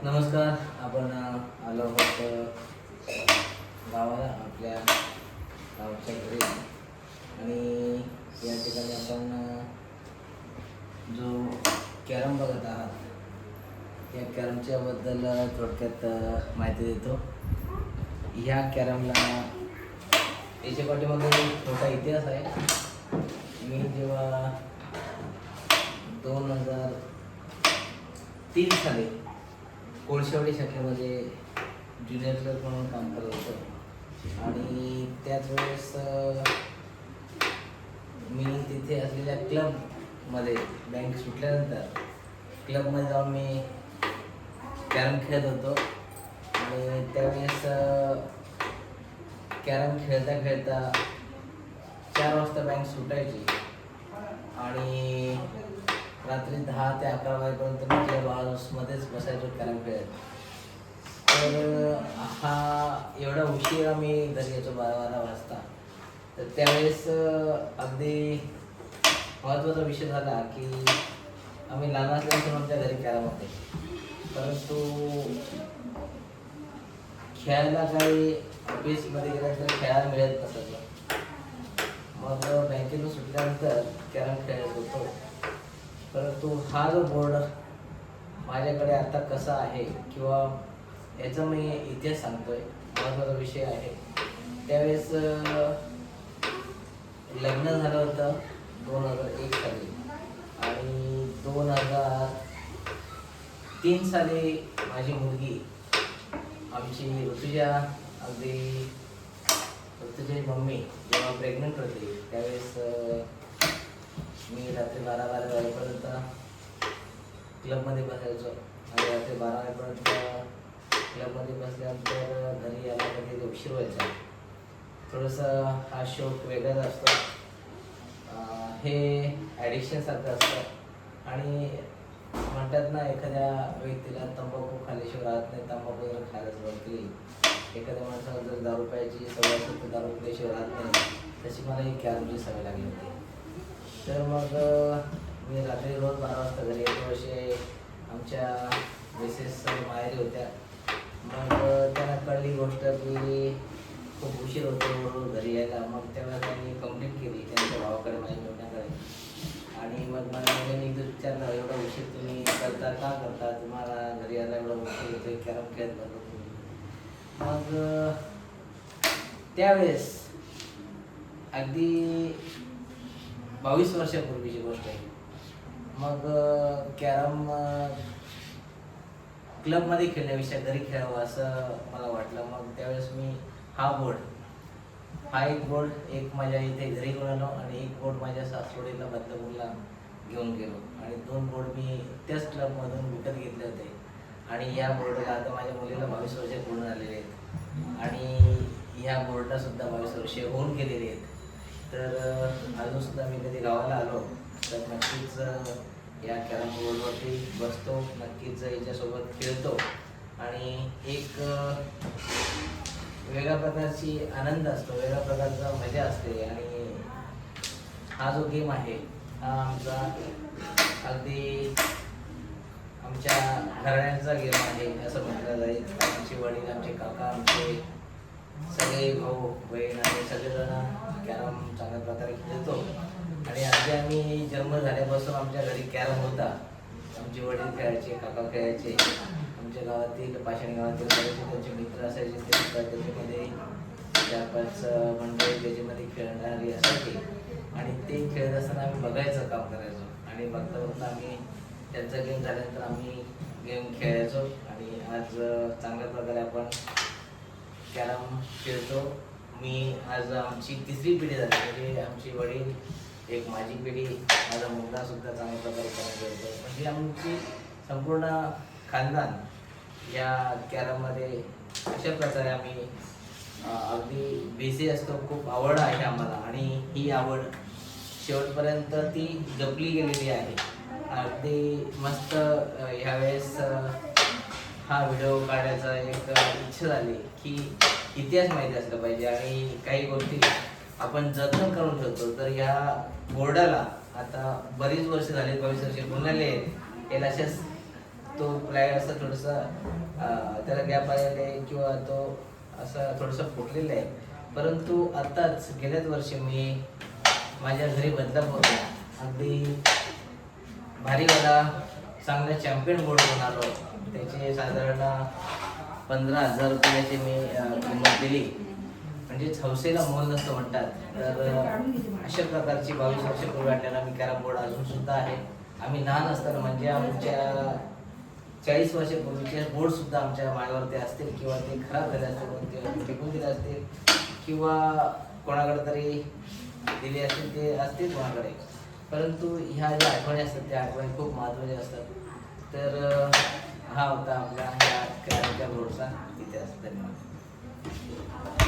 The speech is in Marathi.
नमस्कार. आपण आलो आहोत गावाला, आपल्या गावच्या घरी. आणि या ठिकाणी आपण जो कॅरम बघत आहात या कॅरमच्या बद्दल थोडक्यात माहिती देतो. ह्या कॅरमला याच्या पाठीमागे मोठा इतिहास आहे. मी जेव्हा 2003 साली कोळशेवाडी शाखेमध्ये ज्युनियर क्लर्क म्हणून काम करत होतो. आणि त्याच वेळेस मी तिथे असलेल्या क्लबमध्ये बँक सुटल्यानंतर क्लबमध्ये जाऊन मी कॅरम खेळत होतो. आणि त्यावेळेस कॅरम खेळता खेळता 4 वाजता बँक सुटायची आणि रात्री 10 ते 11 वाजेपर्यंत मी क्लब हाऊसमध्येच बसायचो कॅरम खेळत. तर हा एवढा उशिरा मी घरी यायचो 12 वाजता. तर त्यावेळेस अगदी महत्त्वाचा विषय झाला की आम्ही लहान असल्यापासून आमच्या घरी कॅरम होते, परंतु खेळायला काही ऑफिसमध्ये गेल्यानंतर खेळायला मिळत नसायचं. मग बँकेतून सुटल्यानंतर कॅरम खेळत होतो. परंतु हा जो बोर्ड माझ्याकडे आता कसा आहे किंवा याचा मी इतिहास सांगतोय, महत्त्वाचा विषय आहे. त्यावेळेस लग्न झालं होतं 2001 साली आणि 2003 साली माझी मुलगी आमची ऋतुजाची मम्मी जेव्हा प्रेग्नंट होती त्यावेळेस मी रात्री 12 वाजेपर्यंत क्लबमध्ये बसायचो. आणि रात्री 12 वाजेपर्यंत क्लबमध्ये बसल्यानंतर घरी यायला कधी उशीर व्हायचा. थोडंसं हा शौक वेगळाच असतो. हे ॲडिक्शनसारखं असतं. आणि म्हणतात ना, एखाद्या व्यक्तीला तंबाखू खाल्ल्याशिवाय राहत नाही, तंबाखू जर खायला सुरुवात केली, एखाद्या माणसाला जर दारू प्यायची सवय असेल तर दारू पिल्याशिवाय राहत नाही, तशी मला ही कॅरमची सवय लागली होती. तर मग मी रात्री रोज 12 वाजता घरी येतो. असे आमच्या मिसेस माहेरी होत्या. मग त्यांना कळली गोष्ट की खूप उशीर होतो घरी यायला. मग त्यावेळेस त्यांनी कंप्लेंट केली त्यांच्या भावाकडे, माझ्या मोठ्याकडे. आणि मग मला त्यांनी विचारलं, एवढा उशीर तुम्ही करता का करता, तुम्हाला घरी यायला एवढा उशीर होतो, कॅरम खेळत बसलो तुम्ही. मग त्यावेळेस अगदी 22 वर्षापूर्वीची गोष्ट आहे. मग कॅरम क्लबमध्ये खेळण्यापेक्षा घरी खेळावं असं मला वाटलं. मग त्यावेळेस मी हा एक बोर्ड माझ्या इथे घरी घेऊन आलो आणि एक बोर्ड माझ्या सासवडीला बदलापूरला घेऊन गेलो. आणि 2 बोर्ड मी त्याच क्लबमधून विकत घेतले होते. आणि या बोर्डला आता माझ्या मुलीला 22 वर्षे पूर्ण झालेले आहेत आणि ह्या बोर्डला सुद्धा 22 वर्षे होऊन गेलेली आहेत. तर अजूनसुद्धा मी कधी गावाला आलो तर नक्कीच या कॅरम बोर्डवरती बसतो, नक्कीच याच्यासोबत खेळतो. आणि एक वेगळ्या प्रकारची आनंद असतो, वेगळ्या प्रकारचा मजा असते. आणि हा जो गेम आहे हा आमचा अगदी आमच्या घराण्यांचा गेम आहे असं म्हटलं जाईल. आमचे वडील, आमचे काका, आमचे सगळे भाऊ बहीण आणि सगळेजण कॅरम चांगल्या प्रकारे खेळतो. आणि अगदी आम्ही जन्म झाल्यापासून आमच्या घरी कॅरम होता. आमचे वडील खेळायचे, काका खेळायचे, आमच्या गावातील पाषाणी गावातील त्यांचे मित्र असायचे, ते सुद्धा त्याच्यामध्ये 4-5 मंडळी त्याच्यामध्ये खेळणारी असायची. आणि ते खेळत असताना आम्ही बघायचं काम करायचो. आणि बघता बघता आम्ही त्यांचा गेम झाल्यानंतर आम्ही गेम खेळायचो. आणि आज चांगल्या प्रकारे आपण कॅरम खेळतो. आज आमची 3री पिढी झाली, म्हणजे आमची वडील, एक माझी पिढी, माझा मुलगा सुद्धा चांगल्या प्रकारे कॅरम खेळतो. म्हणजे आमची संपूर्ण खानदान या कॅरममध्ये अशा प्रकारे आम्ही अगदी बिझी असतो. खूप आवड आहे आम्हाला आणि ही आवड शेवटपर्यंत ती जपली गेलेली आहे. अगदी मस्त ह्यावेळेस हा व्हिडिओ काढायचा एक इच्छा झाली की इतिहास माहिती असला पाहिजे आणि काही गोष्टी आपण जतन करून ठेवतो. तर ह्या बोर्डाला आता बरीच वर्ष झाली, 22 वर्षे गुणलेले आहेत. याला अशाच तो प्लायर असं थोडंसं त्याला गॅप आलेला आहे किंवा तो असं थोडंसं फुटलेलं आहे. परंतु आत्ताच गेल्याच वर्षी मी माझ्या घरी बदलापूरला अगदी भारीवाला चांगला चॅम्पियन बोर्ड बनवलो. त्याचे साधारण 15,000 रुपयाची मी किंमत दिली. म्हणजे हौसेला मोल नसतं म्हणतात. तर अशा प्रकारची 22 वर्षापूर्वी आणलेला मी कॅरम बोर्ड अजून सुद्धा आहे. आम्ही लहान असताना म्हणजे आमच्या 40 वर्षापूर्वीचे बोर्ड सुद्धा आमच्या माळ्यावरती असतील किंवा ते खराब झाले असतील, ते फेकून दिले असतील किंवा कोणाकडे तरी दिले असतील, ते असतील कोणाकडे. परंतु ह्या ज्या आठवणी असतात त्या आठवणी खूप महत्त्वाच्या असतात. तर हा होता आपला ह्या कॅरमच्या बोर्डचा इतिहास. धन्यवाद.